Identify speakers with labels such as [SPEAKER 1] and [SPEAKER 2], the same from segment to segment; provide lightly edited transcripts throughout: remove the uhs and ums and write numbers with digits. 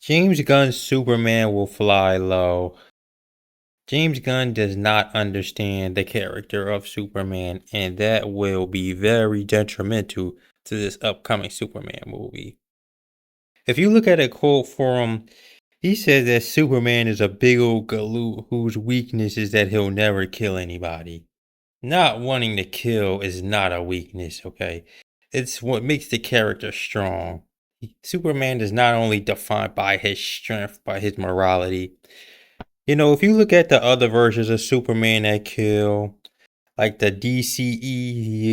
[SPEAKER 1] James Gunn's Superman will fly low. James Gunn does not understand the character of Superman, and that will be very detrimental to this upcoming Superman movie. If you look at a quote from him, he says that Superman is a big old galoot whose weakness is that he'll never kill anybody. Not wanting to kill is not a weakness, okay? It's what makes the character strong. Superman is not only defined by his strength, by his morality. If you look at the other versions of Superman that kill, like the DCEU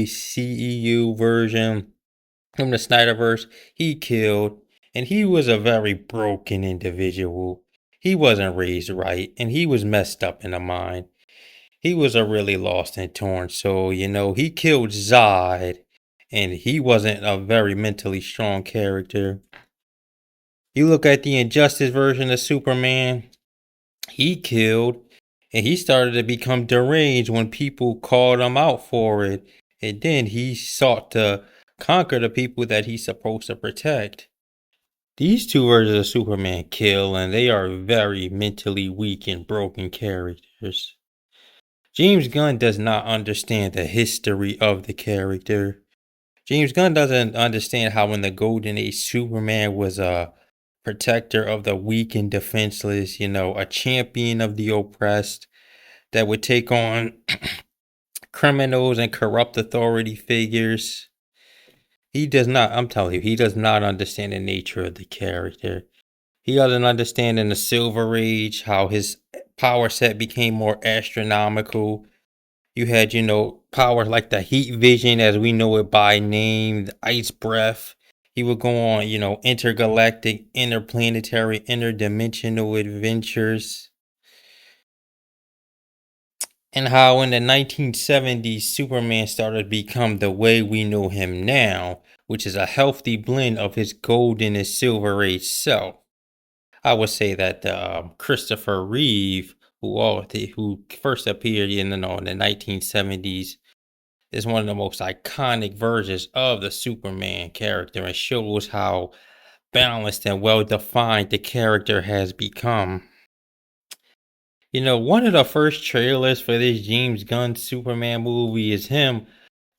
[SPEAKER 1] version from the Snyderverse, he killed, and he was a very broken individual. He wasn't raised right, and he was messed up in the mind. He was a really lost and torn soul. He killed Zod, and he wasn't a very mentally strong character. You look at the Injustice version of Superman, he killed, and he started to become deranged when people called him out for it. And then he sought to conquer the people that he's supposed to protect. These two versions of Superman kill, and they are very mentally weak and broken characters. James Gunn does not understand the history of the character. James Gunn doesn't understand how in the Golden Age Superman was a protector of the weak and defenseless, a champion of the oppressed that would take on criminals and corrupt authority figures. He does not, I'm telling you, he does not understand the nature of the character. He doesn't understand in the Silver Age how his power set became more astronomical. You had, power like the heat vision as we know it by name, the ice breath. He would go on, intergalactic, interplanetary, interdimensional adventures. And how in the 1970s, Superman started to become the way we know him now, which is a healthy blend of his golden and silver age self. I would say that Christopher Reeve, who first appeared in the 1970s, is one of the most iconic versions of the Superman character and shows how balanced and well defined the character has become. One of the first trailers for this James Gunn Superman movie is him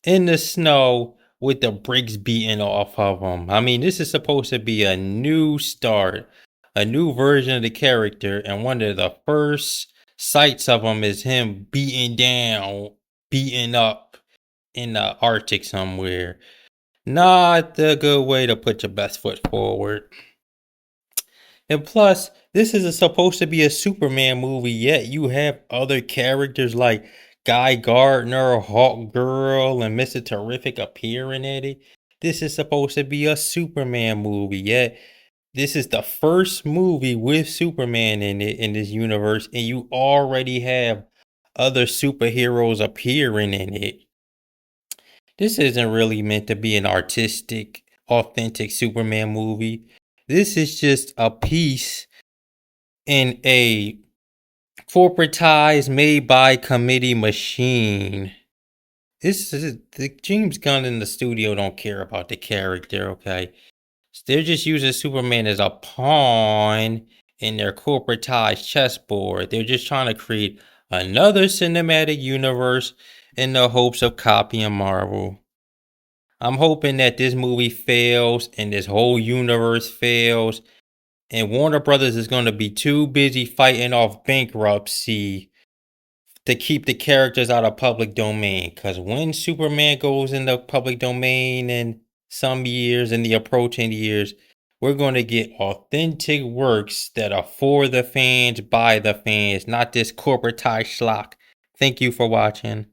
[SPEAKER 1] in the snow with the bricks beaten off of him. I mean, this is supposed to be a new start, a new version of the character, and one of the first sights of him is him beaten down, beaten up in the Arctic somewhere. Not the good way to put your best foot forward. And plus, this is supposed to be a Superman movie, yet you have other characters like Guy Gardner, Hawk Girl, and Mr. Terrific appearing in it. This is supposed to be a Superman movie, yet this is the first movie with Superman in it in this universe, and you already have other superheroes appearing in it. This isn't really meant to be an artistic, authentic Superman movie. This is just a piece in a corporatized, made by committee machine. This is the James Gunn in the studio don't care about the character, okay? They're just using Superman as a pawn in their corporatized chessboard. They're just trying to create another cinematic universe in the hopes of copying Marvel. I'm hoping that this movie fails and this whole universe fails, and Warner Brothers is going to be too busy fighting off bankruptcy to keep the characters out of public domain. Because when Superman goes in the public domain in some years, in the approaching years, we're going to get authentic works that are for the fans, by the fans, not this corporatized schlock. Thank you for watching.